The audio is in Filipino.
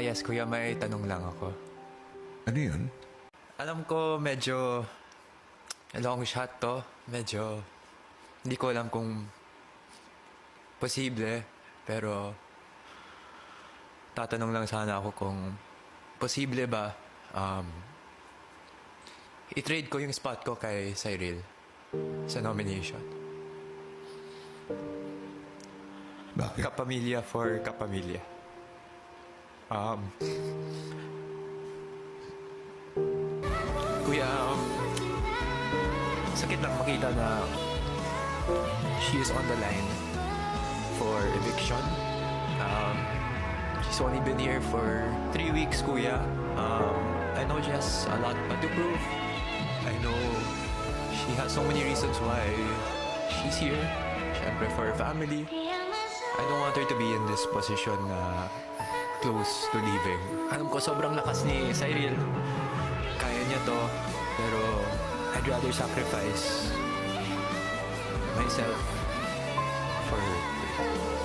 Yes, kuya, may tanong lang ako. Ano yun? Alam ko medyo long shot to. Medyo hindi ko alam kung posible. Pero tatanong lang sana ako kung posible ba i-trade ko yung spot ko kay Cyril sa nomination. Bakit? Kapamilya for kapamilya. Kuya, sakit lang makita na she is on the line for eviction. She's only been here for 3 weeks, kuya. I know she has a lot to prove. I know she has so many reasons why she's here. Siyempre for her family. I don't want her to be in this position na close to leaving. Alam ko sobrang lakas ni Cyril. Kaya niya to. Pero I'd rather sacrifice myself for her.